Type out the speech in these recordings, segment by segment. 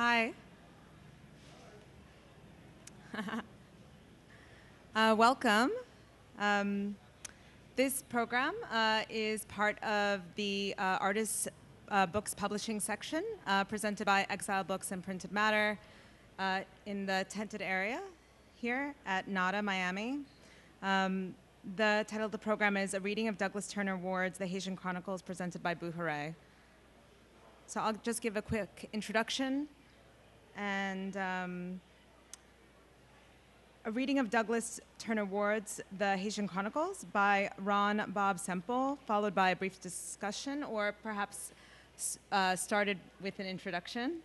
Hi. Welcome. This program is part of the Artists Books Publishing section presented by Exile Books and Printed Matter in the tented area here at NADA, Miami. The title of the program is A Reading of Douglas Turner Ward's The Haitian Chronicles presented by Boo-Hooray. So I'll just give a quick introduction and a reading of Douglas Turner Ward's The Haitian Chronicles by Ron Bobb-Semple, followed by a brief discussion, or perhaps started with an introduction.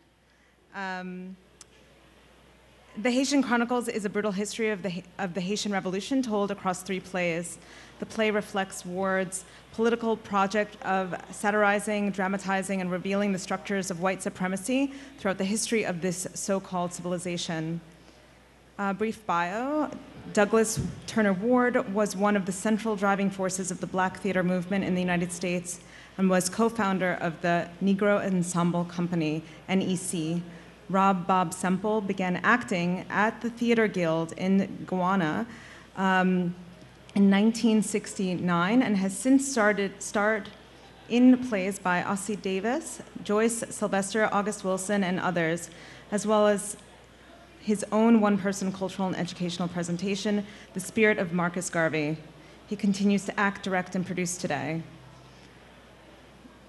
The Haitian Chronicles is a brutal history of the Haitian Revolution told across 3 plays. The play reflects Ward's political project of satirizing, dramatizing, and revealing the structures of white supremacy throughout the history of this so-called civilization. Brief bio. Douglas Turner Ward was one of the central driving forces of the Black theater movement in the United States and was co-founder of the Negro Ensemble Company, NEC. Ron Bobb-Semple began acting at the Theater Guild in Guyana in 1969 and has since starred in plays by Ossie Davis, Joyce Sylvester, August Wilson, and others, as well as his own one-person cultural and educational presentation, The Spirit of Marcus Garvey. He continues to act, direct, and produce today.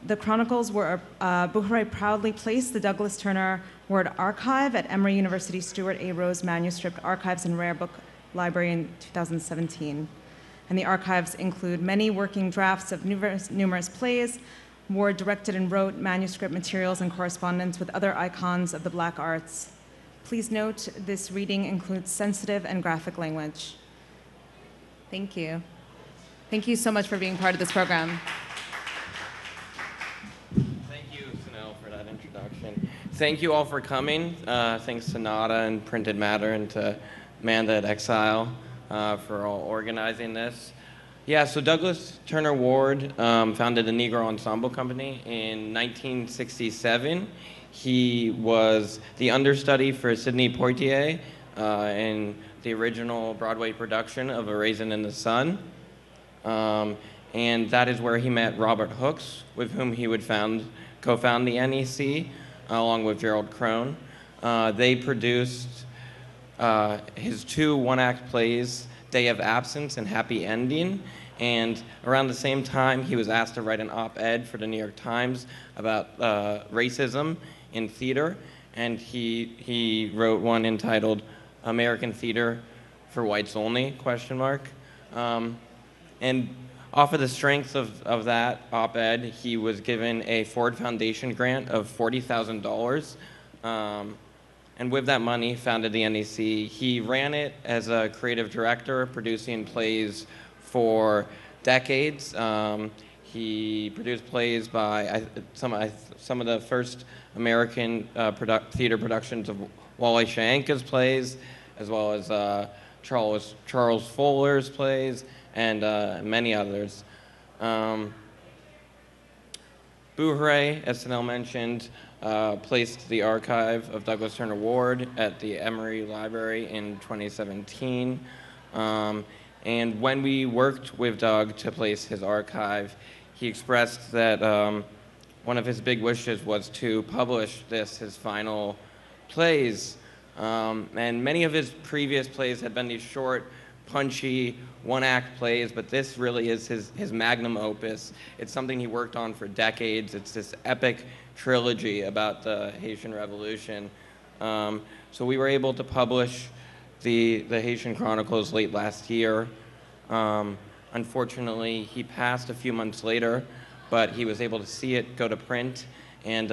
The Chronicles were, Boo-Hooray proudly placed the Douglas Turner Ward Archive at Emory University Stuart A. Rose Manuscript Archives and Rare Book Library in 2017. And the archives include many working drafts of numerous plays. Ward directed and wrote manuscript materials and correspondence with other icons of the Black arts. Please note this reading includes sensitive and graphic language. Thank you. Thank you so much for being part of this program. Thank you all for coming. Thanks to NADA and Printed Matter and to Amanda at Exile for all organizing this. Yeah, so Douglas Turner Ward founded the Negro Ensemble Company in 1967. He was the understudy for Sidney Poitier in the original Broadway production of A Raisin in the Sun. And that is where he met Robert Hooks, with whom he would co-found the NEC, along with Gerald Crone. They produced his 2 one-act plays, Day of Absence and Happy Ending, and around the same time he was asked to write an op-ed for the New York Times about racism in theater, and he wrote one entitled American Theater for Whites Only, ? And off of the strength of that op-ed, he was given a Ford Foundation grant of $40,000. And with that money, founded the NEC. He ran it as a creative director, producing plays for decades. He produced plays by some of the first American theater productions of Wally Shayenka's plays, as well as Charles Fuller's plays, and many others. Boo-Hooray, as Sanel mentioned, placed the archive of Douglas Turner Ward at the Emory Library in 2017. And when we worked with Doug to place his archive, he expressed that one of his big wishes was to publish his final plays. And many of his previous plays had been these short, punchy, one-act plays, but this really is his magnum opus. It's something he worked on for decades. It's this epic trilogy about the Haitian Revolution. So we were able to publish the Haitian Chronicles late last year. Unfortunately, he passed a few months later, but he was able to see it go to print, and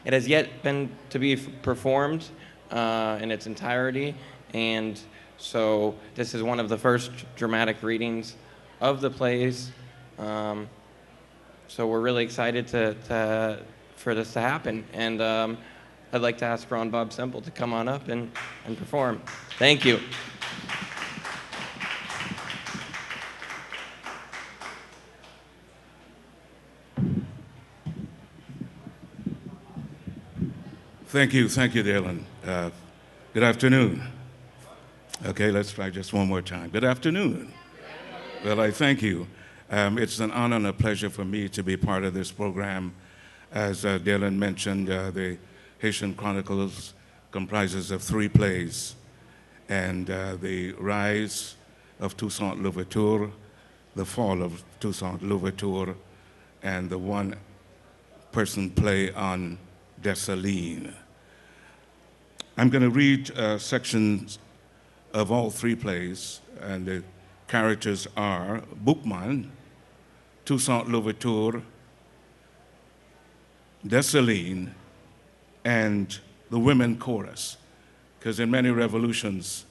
it has yet been to be performed in its entirety, and so this is one of the first dramatic readings of the plays. So we're really excited for this to happen, and I'd like to ask Ron Bobb-Semple to come on up and perform. Thank you. Thank you, Dylan. Good afternoon. Okay, let's try just one more time. Good afternoon. Well, I thank you. It's an honor and a pleasure for me to be part of this program. As Dylan mentioned, the Haitian Chronicles comprises of 3 plays, and the rise of Toussaint Louverture, the fall of Toussaint Louverture, and the one-person play on Dessalines. I'm going to read sections of all 3 plays, and the characters are Boukman, Toussaint Louverture, Dessalines, and the women chorus, because in many revolutions,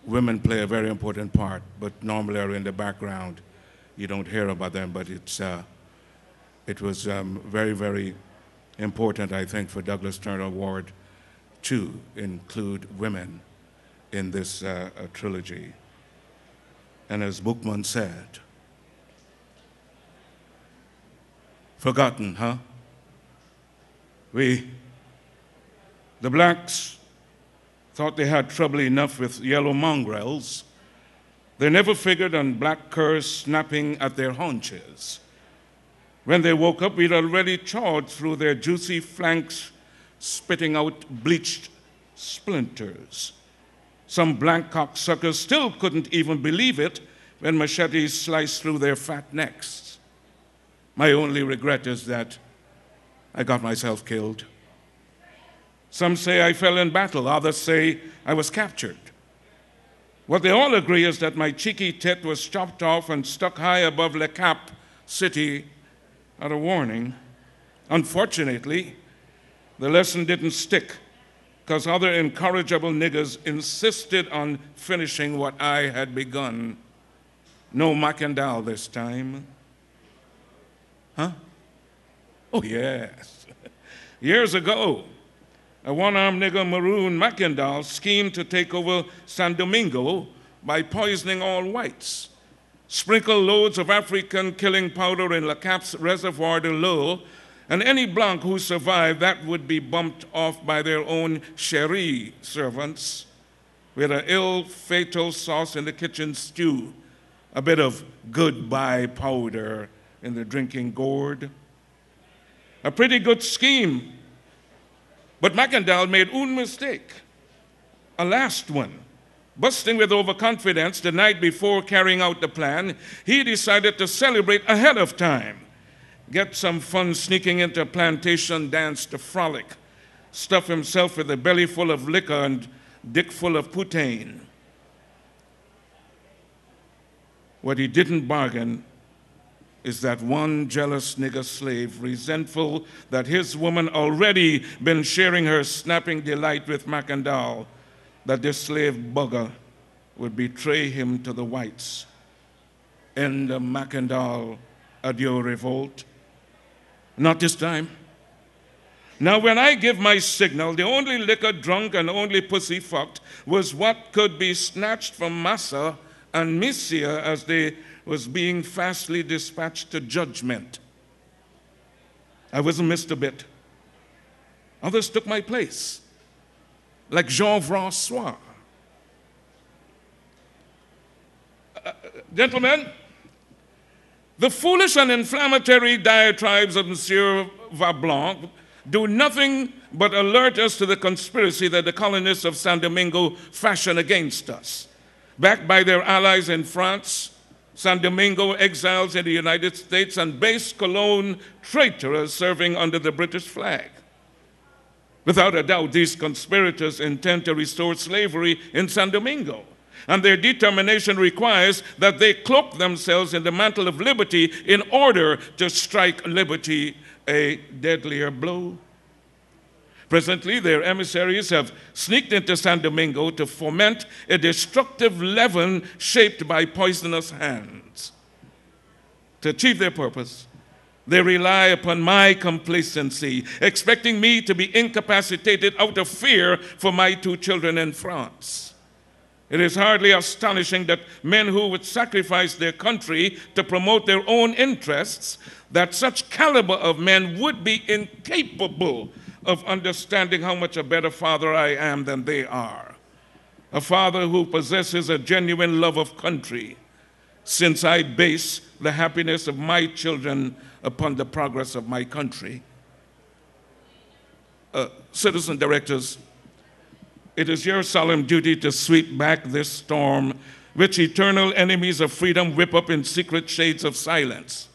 women play a very important part, but normally are in the background. You don't hear about them, but it was very, very important, I think, for Douglas Turner Award to include women in this trilogy. And as Boukman said, forgotten, huh? The blacks thought they had trouble enough with yellow mongrels. They never figured on black curs snapping at their haunches. When they woke up, we'd already chawed through their juicy flanks, spitting out bleached splinters. Some black cocksuckers still couldn't even believe it when machetes sliced through their fat necks. My only regret is that I got myself killed. Some say I fell in battle, others say I was captured. What they all agree is that my cheeky tit was chopped off and stuck high above Le Cap city at a warning. Unfortunately, the lesson didn't stick, because other incorrigible niggers insisted on finishing what I had begun. No Mackandal this time. Huh? Oh, yes. Years ago, a one-armed nigger, Maroon Mackandal, schemed to take over San Domingo by poisoning all whites. Sprinkle loads of African killing powder in Le Cap's Reservoir de l'Eau, and any blanc who survived, that would be bumped off by their own chérie servants with an ill-fatal sauce in the kitchen stew, a bit of goodbye powder in the drinking gourd. A pretty good scheme, but Mackandal made one mistake, a last one. Busting with overconfidence the night before carrying out the plan, he decided to celebrate ahead of time, get some fun sneaking into a plantation dance to frolic, stuff himself with a belly full of liquor and dick full of poutine. What he didn't bargain is that one jealous nigger slave, resentful that his woman already been sharing her snapping delight with Mackandal, that this slave bugger would betray him to the whites. End of Mackandal, adieu revolt. Not this time. Now when I give my signal, the only liquor drunk and only pussy fucked was what could be snatched from Massa and Missia as they was being fastly dispatched to judgment. I wasn't missed a bit. Others took my place, like Jean-François. Gentlemen, the foolish and inflammatory diatribes of Monsieur Vablanc do nothing but alert us to the conspiracy that the colonists of San Domingo fashion against us. Backed by their allies in France, San Domingo exiles in the United States, and base Cologne traitors serving under the British flag. Without a doubt, these conspirators intend to restore slavery in San Domingo, and their determination requires that they cloak themselves in the mantle of liberty in order to strike liberty a deadlier blow. Presently, their emissaries have sneaked into San Domingo to foment a destructive leaven shaped by poisonous hands. To achieve their purpose, they rely upon my complacency, expecting me to be incapacitated out of fear for my 2 children in France. It is hardly astonishing that men who would sacrifice their country to promote their own interests, that such caliber of men would be incapable of understanding how much a better father I am than they are. A father who possesses a genuine love of country, since I base the happiness of my children upon the progress of my country. Citizen directors, it is your solemn duty to sweep back this storm which eternal enemies of freedom whip up in secret shades of silence.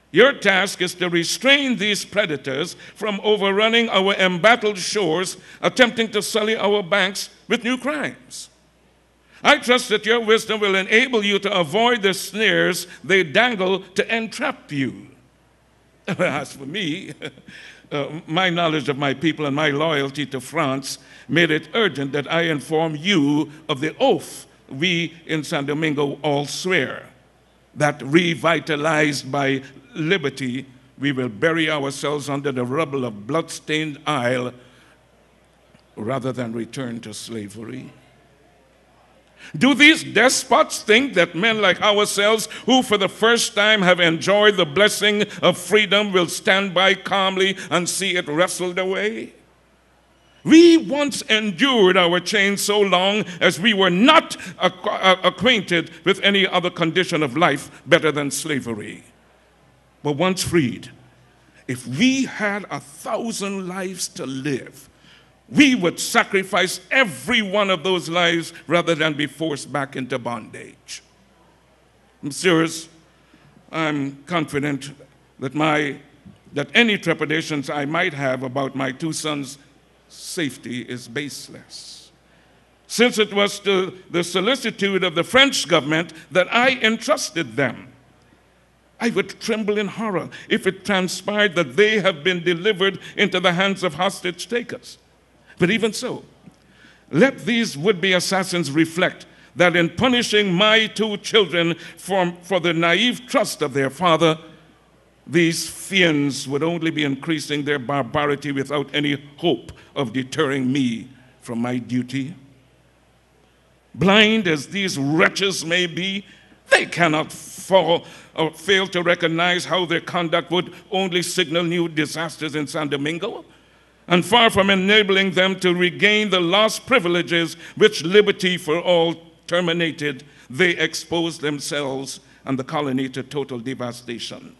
Your task is to restrain these predators from overrunning our embattled shores, attempting to sully our banks with new crimes. I trust that your wisdom will enable you to avoid the snares they dangle to entrap you. As for me, my knowledge of my people and my loyalty to France made it urgent that I inform you of the oath we in San Domingo all swear, that revitalized by liberty, we will bury ourselves under the rubble of blood-stained isle rather than return to slavery. Do these despots think that men like ourselves, who for the first time have enjoyed the blessing of freedom, will stand by calmly and see it wrestled away? We once endured our chains so long as we were not acquainted with any other condition of life better than slavery. But once freed, if we had 1,000 lives to live, we would sacrifice every one of those lives rather than be forced back into bondage. Messieurs, I'm confident that any trepidations I might have about my two sons' safety is baseless, since it was to the solicitude of the French government that I entrusted them. I would tremble in horror if it transpired that they have been delivered into the hands of hostage takers. But even so, let these would-be assassins reflect that in punishing my two children for the naive trust of their father, these fiends would only be increasing their barbarity without any hope of deterring me from my duty. Blind as these wretches may be, they cannot fail to recognize how their conduct would only signal new disasters in San Domingo, and far from enabling them to regain the lost privileges which liberty for all terminated, they expose themselves and the colony to total devastation.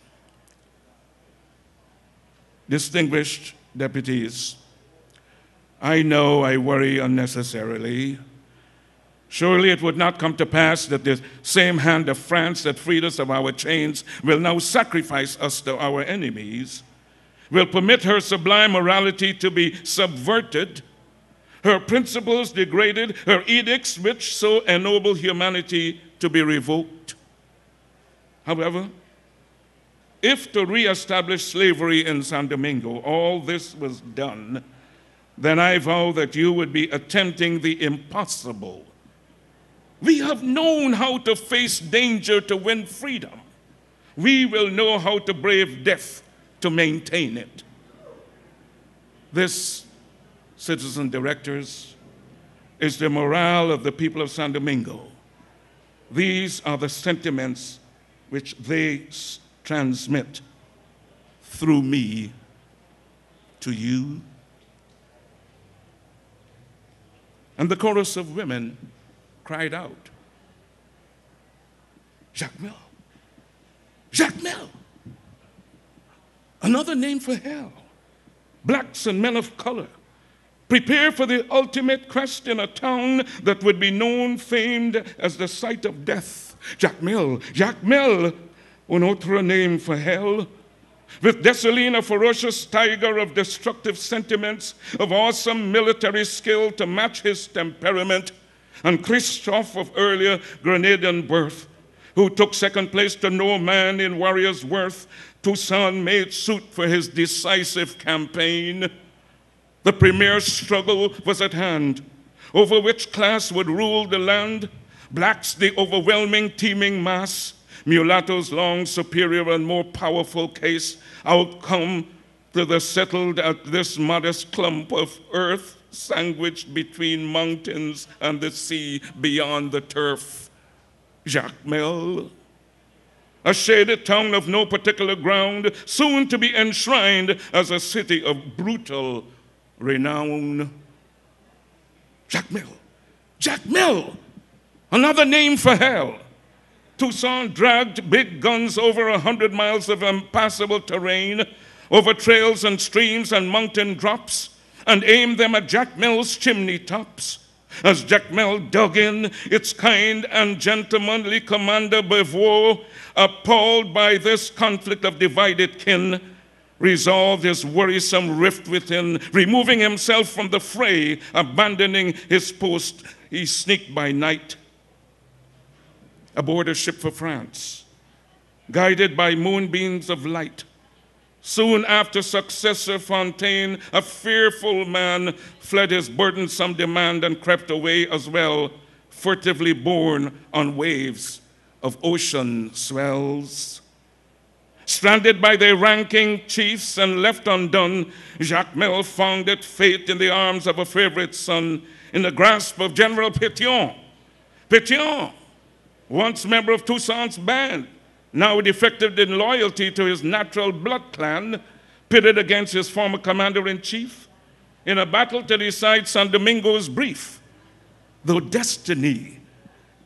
Distinguished deputies, I know I worry unnecessarily. Surely it would not come to pass that the same hand of France that freed us of our chains will now sacrifice us to our enemies, will permit her sublime morality to be subverted, her principles degraded, her edicts which so ennoble humanity to be revoked. However, if to reestablish slavery in San Domingo all this was done, then I vow that you would be attempting the impossible. We have known how to face danger to win freedom. We will know how to brave death to maintain it. This, citizen directors, is the morale of the people of San Domingo. These are the sentiments which they transmit through me to you. And the chorus of women cried out, Jacques Mel, Jacques Mel, another name for hell. Blacks and men of color, prepare for the ultimate quest in a town that would be known, famed as the site of death. Jacques Mel, un autre name for hell. With Dessalines, a ferocious tiger of destructive sentiments, of awesome military skill to match his temperament, and Christophe of earlier Grenadian birth, who took second place to no man in warrior's worth, Toussaint made suit for his decisive campaign. The premier struggle was at hand, over which class would rule the land, blacks the overwhelming teeming mass, mulattoes long superior and more powerful case, outcome to the settled at this modest clump of earth, sandwiched between mountains and the sea beyond the turf. Jacques Mel, a shaded town of no particular ground, soon to be enshrined as a city of brutal renown. Jack Mill. Jack Mill! Another name for hell. Toussaint dragged big guns over 100 miles of impassable terrain, over trails and streams and mountain drops, and aimed them at Jack Mill's chimney tops. As Jack Mill dug in, its kind and gentlemanly commander Beauvoir, appalled by this conflict of divided kin, resolved his worrisome rift within. Removing himself from the fray, abandoning his post, he sneaked by night aboard a ship for France, guided by moonbeams of light. Soon after, successor Fontaine, a fearful man, fled his burdensome demand and crept away as well, furtively borne on waves of ocean swells. Stranded by their ranking chiefs and left undone, Jacques Mill founded fate in the arms of a favorite son, in the grasp of General Pétion. Pétion, once member of Toussaint's band, now defected in loyalty to his natural blood clan, pitted against his former commander-in-chief in a battle to decide San Domingo's brief. Though destiny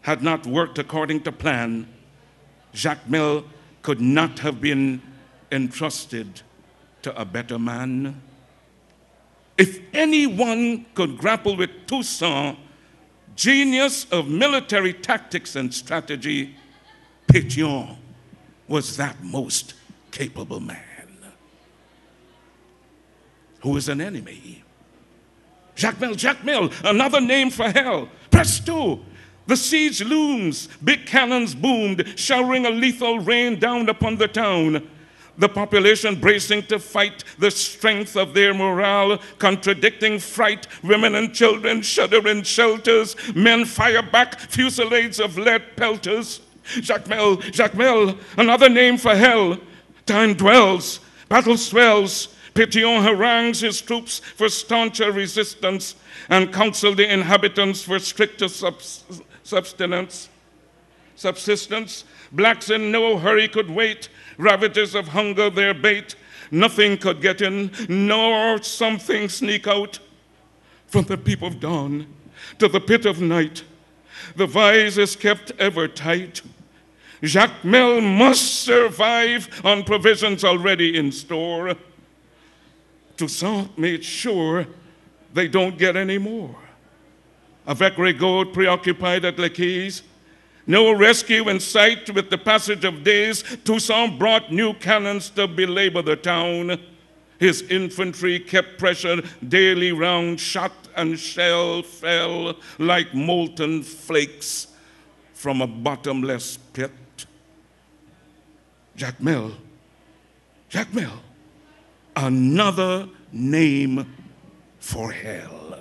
had not worked according to plan, Jacques Mill could not have been entrusted to a better man. If anyone could grapple with Toussaint, genius of military tactics and strategy, Pétion was that most capable man. Who was an enemy? Jacques Mill, another name for hell. Presto! The siege looms, big cannons boomed, showering a lethal rain down upon the town. The population bracing to fight, the strength of their morale contradicting fright. Women and children shudder in shelters. Men fire back fusillades of lead pelters. Jacques Mill, another name for hell. Time dwells, battle swells. Pétion harangues his troops for stauncher resistance and counsel the inhabitants for stricter subsistence. Blacks in no hurry could wait, ravages of hunger their bait. Nothing could get in, nor something sneak out. From the peep of dawn to the pit of night, the vise is kept ever tight. Jacques Mill must survive on provisions already in store. Toussaint made sure they don't get any more. Avec Rigaud preoccupied at Les Quais, no rescue in sight with the passage of days, Toussaint brought new cannons to belabor the town. His infantry kept pressure daily round, shot and shell fell like molten flakes from a bottomless pit. Jacques Mill, another name for hell.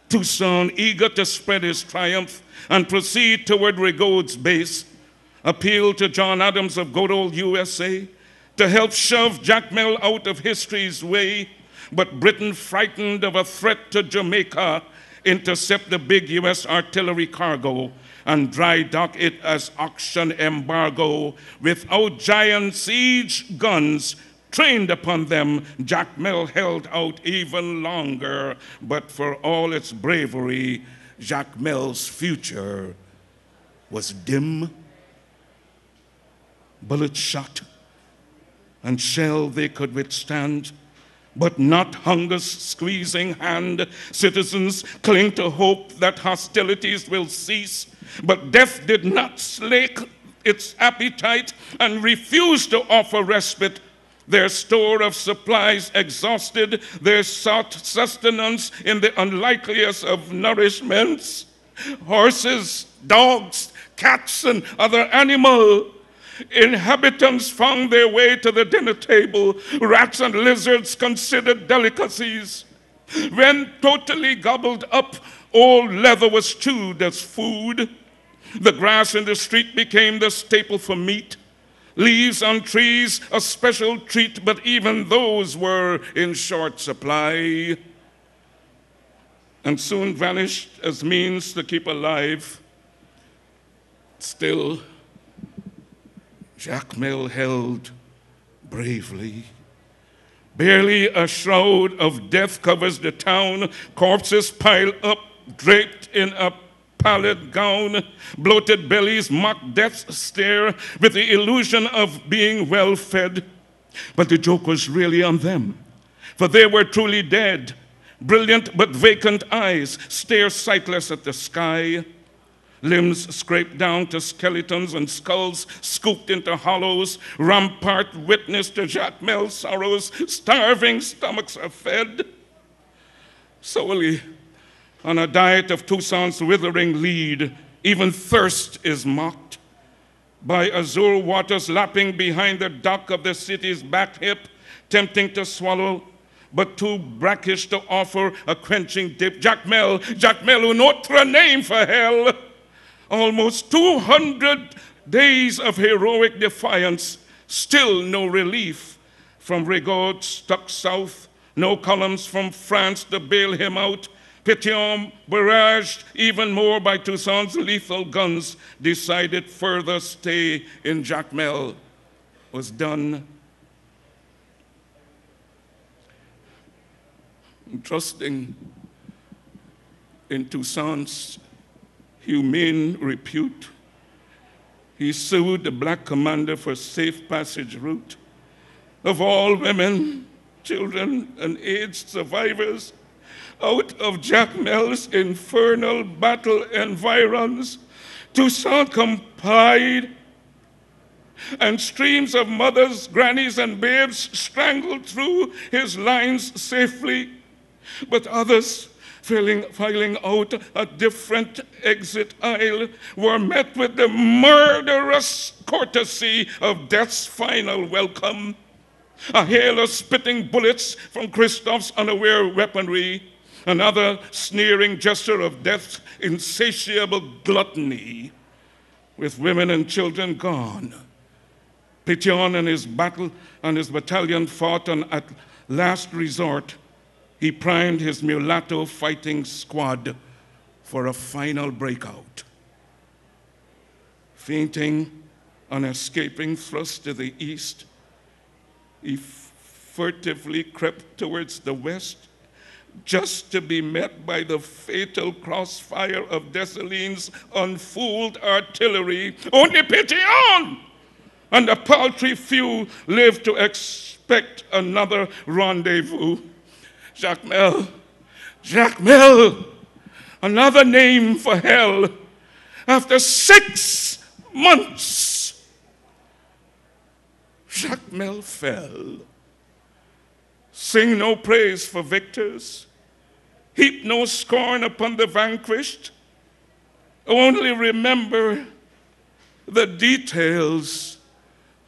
Toussaint, eager to spread his triumph and proceed toward Rigaud's base, appealed to John Adams of good old USA to help shove Jacques Mill out of history's way. But Britain, frightened of a threat to Jamaica, intercept the big US artillery cargo and dry dock it as auction embargo. Without giant siege guns trained upon them, Jacques Mill held out even longer. But for all its bravery, Jacques Mill's future was dim. Bullet shot and shell they could withstand, but not hunger's squeezing hand. Citizens cling to hope that hostilities will cease, but death did not slake its appetite and refused to offer respite. Their store of supplies exhausted, they sought sustenance in the unlikeliest of nourishments. Horses, dogs, cats, and other animal inhabitants found their way to the dinner table. Rats and lizards considered delicacies. When totally gobbled up, old leather was chewed as food. The grass in the street became the staple for meat. Leaves on trees, a special treat, but even those were in short supply and soon vanished as means to keep alive. Still, Jacques Mill held bravely, Barely a shroud of death covers the town. Corpses pile up, draped in a pallid gown. Bloated bellies mock death's stare with the illusion of being well fed. But the joke was really on them, for they were truly dead. Brilliant but vacant eyes stare sightless at the sky. Limbs scraped down to skeletons and skulls scooped into hollows. Rampart witness to Jacmel's sorrows. Starving stomachs are fed solely on a diet of Toussaint's withering lead. Even thirst is mocked by azure waters lapping behind the dock of the city's back hip, tempting to swallow, but too brackish to offer a quenching dip. Jacmel, un autre name for hell. Almost 200 days of heroic defiance, still no relief from Rigaud stuck south, no columns from France to bail him out. Pétion, barraged even more by Toussaint's lethal guns, decided further stay in Jacmel was done. Trusting in Toussaint's humane repute, he sued the black commander for safe passage route. Of all women, children, and aged survivors, out of Jacmel's infernal battle environs, Toussaint complied, and streams of mothers, grannies, and babes strangled through his lines safely. But others, filing out a different exit aisle, were met with the murderous courtesy of death's final welcome. A hail of spitting bullets from Christophe's unaware weaponry, another sneering gesture of death's insatiable gluttony. With women and children gone, Pétion and his battalion fought on at last resort. He primed his mulatto fighting squad for a final breakout. Fainting on escaping thrust to the east, he furtively crept towards the west, just to be met by the fatal crossfire of Dessalines' unfooled artillery. Only Pétion and a paltry few lived to expect another rendezvous. Jacmel, another name for hell. After 6 months, Jacmel fell. Sing no praise for victors, heap no scorn upon the vanquished. Only remember the details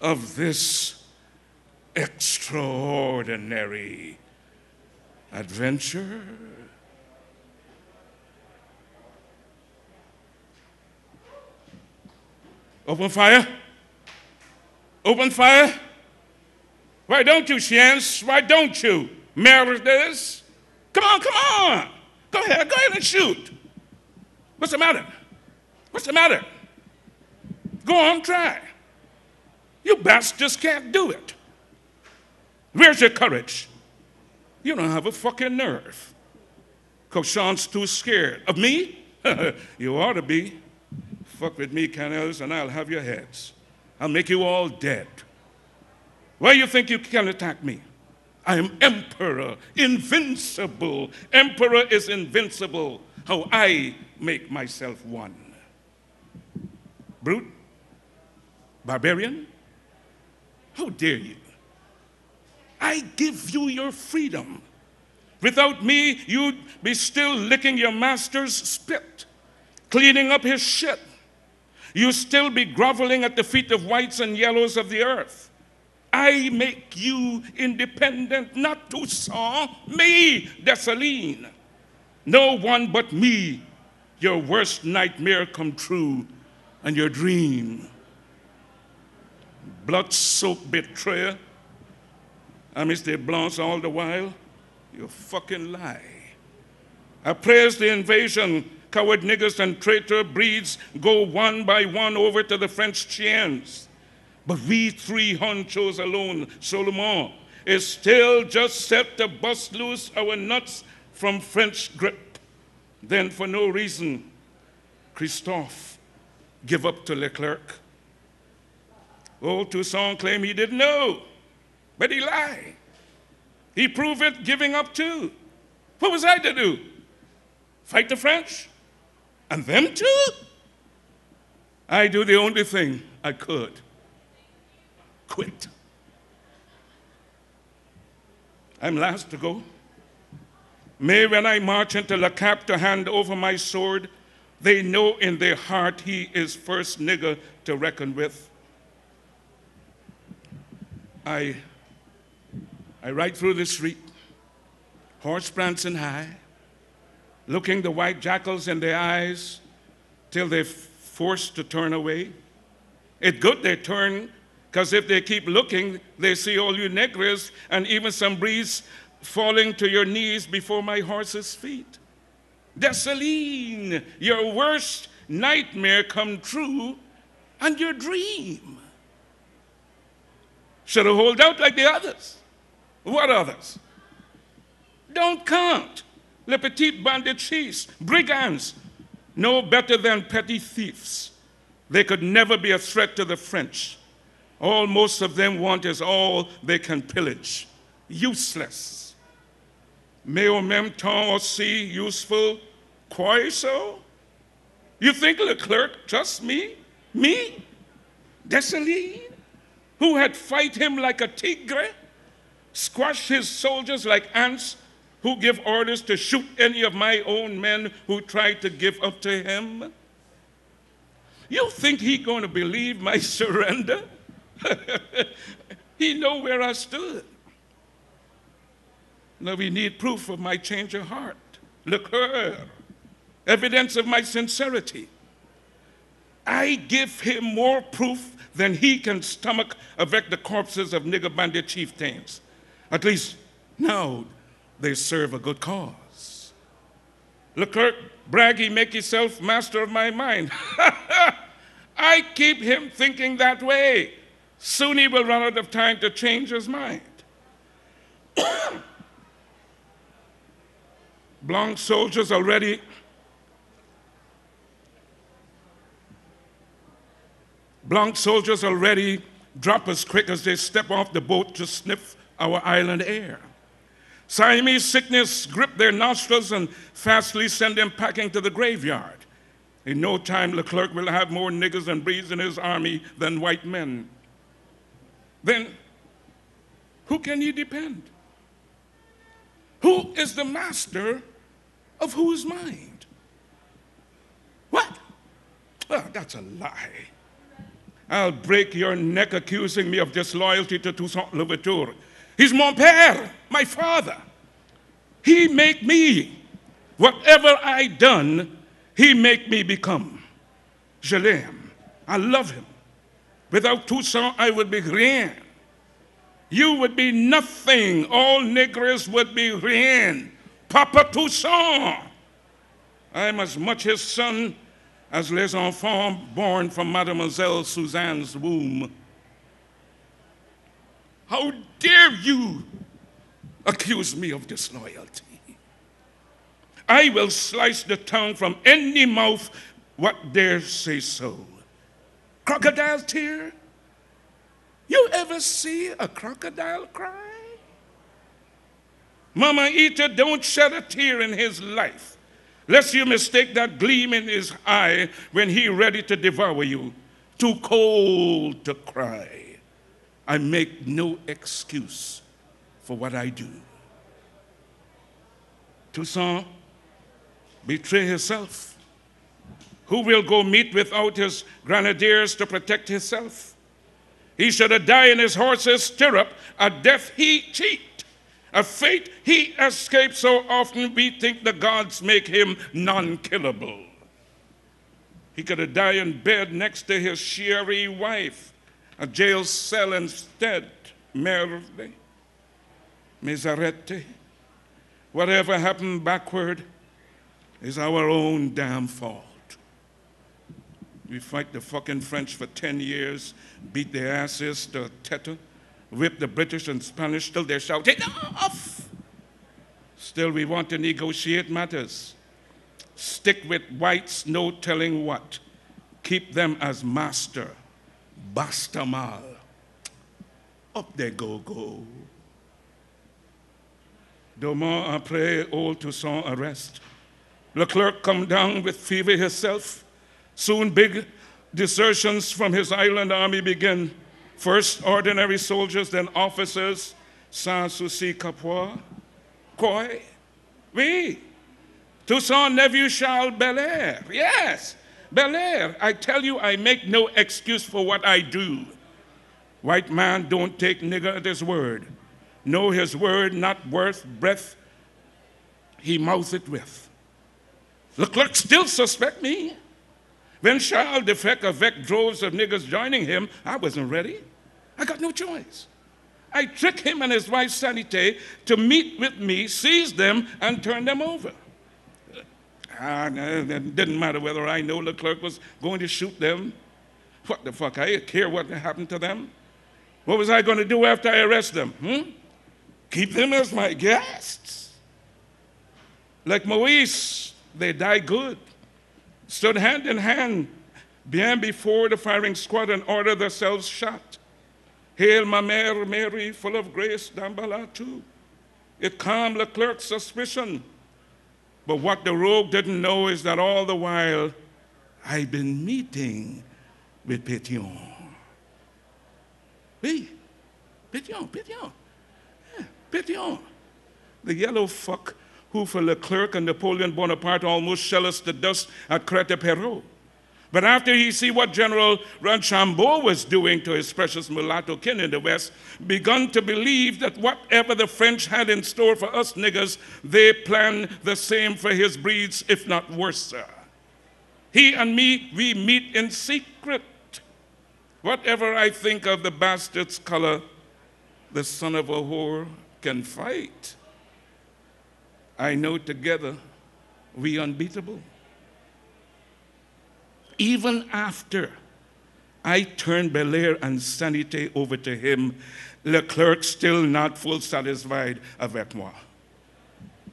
of this extraordinary adventure. Open fire. Open fire. Why don't you, chiens? Why don't you? Murders. Come on, come on. Go ahead and shoot. What's the matter? What's the matter? Go on, try. You bastards can't do it. Where's your courage? You don't have a fucking nerve. Cochon's too scared. Of me? You ought to be. Fuck with me, Canels, and I'll have your heads. I'll make you all dead. Why you think you can attack me? I am emperor, invincible. Emperor is invincible. How I make myself one. Brute? Barbarian? How dare you? I give you your freedom. Without me, you'd be still licking your master's spit, cleaning up his shit. You'd still be groveling at the feet of whites and yellows of the earth. I make you independent, not Toussaint, me, Dessalines. No one but me, your worst nightmare come true, and your dream. Blood-soaked betrayer, Amistad Blanche all the while, you fucking lie. I praise the invasion. Coward niggers and traitor breeds go one by one over to the French chiens. But we 3 honchos alone, Solomon, is still just set to bust loose our nuts from French grip. Then for no reason, Christophe give up to Leclerc. Old Toussaint claimed he didn't know, but he lied. He proved it giving up too. What was I to do? Fight the French? And them too? I do the only thing I could. Quit. I'm last to go. May when I march into Le Cap to hand over my sword, they know in their heart he is first nigger to reckon with. I ride through the street, horse prancing high, looking the white jackals in their eyes till they're forced to turn away. It's good they turn, because if they keep looking, they see all you negres and even some breeze falling to your knees before my horse's feet. Dessalines, your worst nightmare come true and your dream. Should have hold out like the others. What others? Don't count. Le petit bandits, brigands, no better than petty thieves. They could never be a threat to the French. All most of them want is all they can pillage. Useless. Mais en même temps aussi useful. Quoi so? You think Leclerc trusts me? Me? Dessalines? Who had fight him like a tigre? Squash his soldiers like ants? Who give orders to shoot any of my own men who tried to give up to him? You think he going to believe my surrender? He know where I stood. Now we need proof of my change of heart. Liqueur, evidence of my sincerity. I give him more proof than he can stomach avec the corpses of nigger bandit chieftains. At least now they serve a good cause. Leclerc, brag he make himself master of my mind. I keep him thinking that way. Soon he will run out of time to change his mind. Blanc soldiers already drop as quick as they step off the boat to sniff our island air. Siamese sickness grip their nostrils and fastly send them packing to the graveyard. In no time, Leclerc will have more niggers and breeds in his army than white men. Then, who can he depend? Who is the master of whose mind? What? Oh, that's a lie. I'll break your neck accusing me of disloyalty to Toussaint Louverture. He's mon père, my father. He make me. Whatever I done, he make me become. Je l'aime. I love him. Without Toussaint, I would be rien. You would be nothing. All Negroes would be rien. Papa Toussaint. I'm as much his son as les enfants born from Mademoiselle Suzanne's womb. How dare you accuse me of disloyalty? I will slice the tongue from any mouth what dare say so. Crocodile tear? You ever see a crocodile cry? Mama Eater, don't shed a tear in his life, lest you mistake that gleam in his eye when he ready to devour you. Too cold to cry. I make no excuse for what I do. Toussaint, betray himself. Who will go meet without his grenadiers to protect himself? He should have died in his horse's stirrup, a death he cheat, a fate he escaped so often we think the gods make him non-killable. He could have died in bed next to his cheery wife, a jail cell instead. Merde, misarete. Whatever happened backward is our own damn fault. We fight the fucking French for 10 years, beat their asses to tete, whip the British and Spanish till they shout, enough! Still, we want to negotiate matters. Stick with whites, no telling what. Keep them as master. Basta mal. Up they go. Demain après old Toussaint arrest. Leclerc come down with fever himself. Soon big desertions from his island army begin. First ordinary soldiers, then officers, sans souci capois. Quoi? Oui. Toussaint nephew Charles Belair. Yes, Belair. I tell you, I make no excuse for what I do. White man don't take nigger at his word. Know his word not worth breath he mouth it with. Leclerc still suspect me. When Charles defect avec droves of niggers joining him, I wasn't ready. I got no choice. I tricked him and his wife Sanité to meet with me, seize them, and turn them over. It didn't matter whether I know Leclerc was going to shoot them. What the fuck, I care what happened to them. What was I going to do after I arrest them? Keep them as my guests. Like Moise, they die good. Stood hand in hand, bien before the firing squad and ordered themselves shot. Hail ma mère Mary, full of grace, Dambala too. It calmed Leclerc's suspicion. But what the rogue didn't know is that all the while, I've been meeting with Pétion. Oui, Pétion. Yeah, Pétion. The yellow fuck who for Leclerc and Napoleon Bonaparte almost shell us to dust at Crête-Perot. But after he see what General Rochambeau was doing to his precious mulatto kin in the West, begun to believe that whatever the French had in store for us niggers, they planned the same for his breeds, if not worse. He and me, we meet in secret. Whatever I think of the bastard's color, the son of a whore can fight. I know together we unbeatable. Even after I turned Belair and Sanité over to him, Leclerc still not full satisfied avec moi.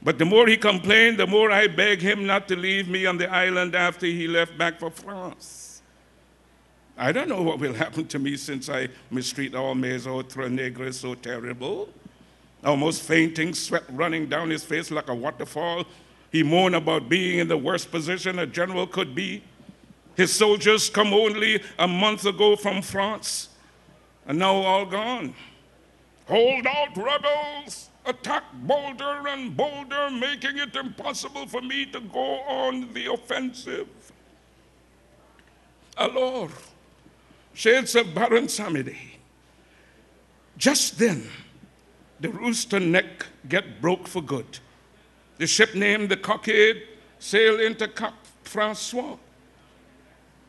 But the more he complained, the more I begged him not to leave me on the island after he left back for France. I don't know what will happen to me since I mistreat all mes autres nègres so terrible. Almost fainting, sweat running down his face like a waterfall. He moaned about being in the worst position a general could be. His soldiers come only a month ago from France, and now all gone. Hold out, rebels! Attack bolder and bolder, making it impossible for me to go on the offensive. Alors, shades of Baron Samedi. Just then, the rooster neck get broke for good. The ship named the Cockade sailed into Cap Francois.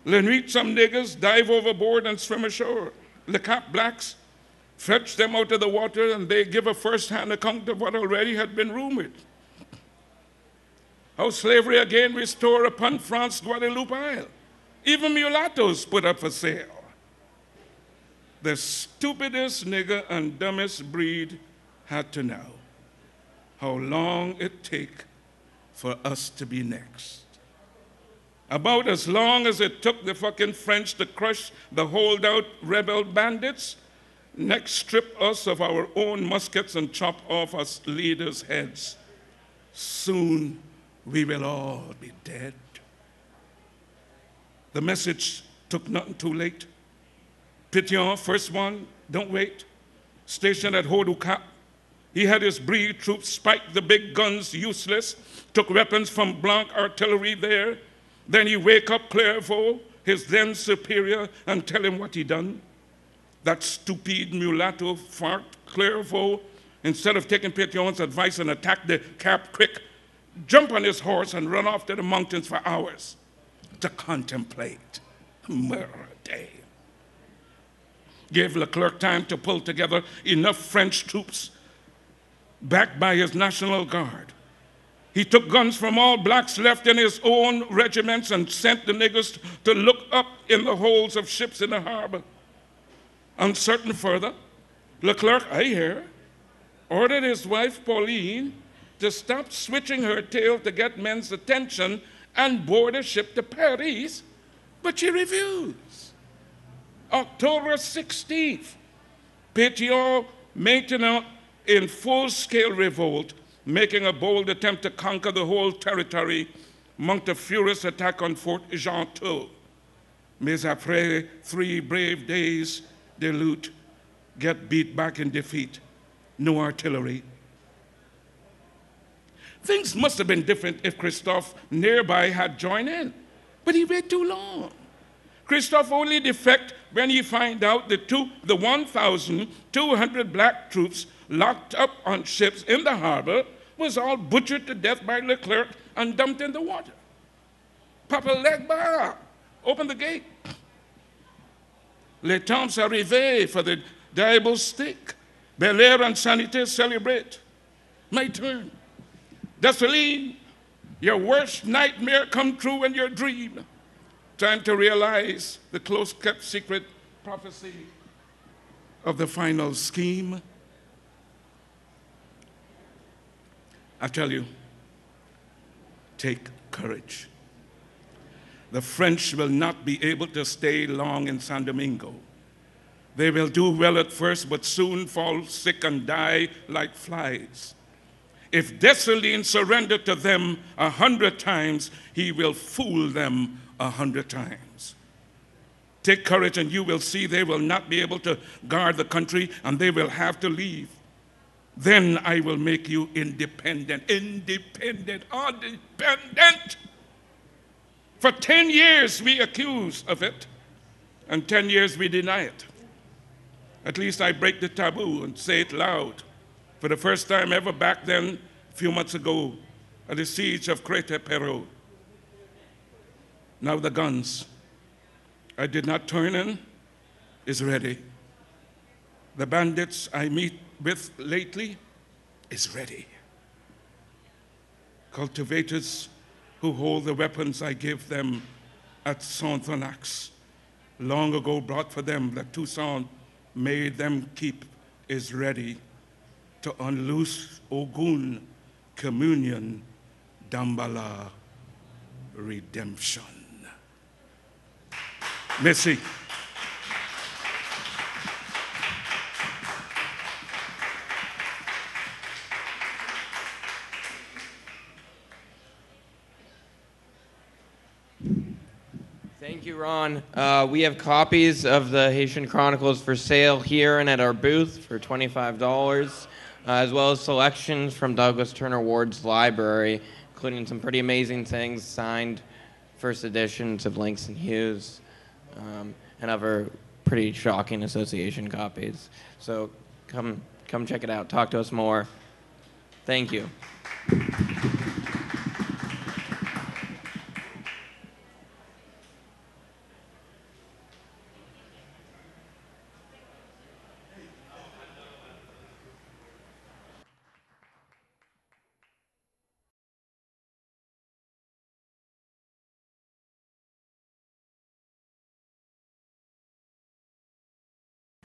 Le Nuit, some niggas dive overboard and swim ashore. Le Cap blacks fetch them out of the water and they give a first-hand account of what already had been rumored. How slavery again restored upon France Guadeloupe Isle. Even mulattoes put up for sale. The stupidest nigger and dumbest breed had to know how long it take for us to be next. About as long as it took the fucking French to crush the holdout rebel bandits, next strip us of our own muskets and chop off us leaders' heads. Soon we will all be dead. The message took nothing too late. Pétion, first one, don't wait. Stationed at Haut-du-Cap. He had his breed troops spike the big guns useless, took weapons from Blanc artillery there. Then he wake up Clairvaux, his then superior, and tell him what he done. That stupid mulatto fart Clairvaux, instead of taking Pétion's advice and attack the Cap quick, jump on his horse and run off to the mountains for hours to contemplate murder. Gave Leclerc time to pull together enough French troops backed by his National Guard. He took guns from all blacks left in his own regiments and sent the niggers to look up in the holds of ships in the harbor. Uncertain further, Leclerc, I hear, ordered his wife Pauline to stop switching her tail to get men's attention and board a ship to Paris, but she refused. October 16th, Pétion Maintenant in full-scale revolt, making a bold attempt to conquer the whole territory, mounted a furious attack on Fort Gentot. Mais après 3 brave days de lutte, get beat back in defeat. No artillery. Things must have been different if Christophe nearby had joined in, but he waited too long. Christophe only defected when he found out the 1,200 black troops locked up on ships in the harbor was all butchered to death by Leclerc and dumped in the water. Papa Legba, open the gate. Les temps arrivés for the diable stick. Bel Air and Sanité celebrate. My turn. Dessalines, your worst nightmare come true in your dream. Time to realize the close-kept secret prophecy of the final scheme. I tell you, take courage. The French will not be able to stay long in San Domingo. They will do well at first, but soon fall sick and die like flies. If Dessalines surrendered to them 100 times, he will fool them 100 times. Take courage and you will see they will not be able to guard the country and they will have to leave. Then I will make you independent. Independent. For 10 years we accuse of it, and 10 years we deny it. At least I break the taboo and say it loud. For the first time ever back then, a few months ago, at the siege of Crête-Perrot. Now the guns I did not turn in is ready. The bandits I meet with lately is ready. Cultivators who hold the weapons I give them at Saint-Thonax, long ago brought for them that Toussaint made them keep, is ready to unloose Ogun, communion, Dambala, redemption. Merci. Thank you, Ron. We have copies of the Haitian Chronicles for sale here and at our booth for $25, as well as selections from Douglas Turner Ward's library, including some pretty amazing things, signed first editions of Langston Hughes, and other pretty shocking association copies. So come check it out. Talk to us more. Thank you.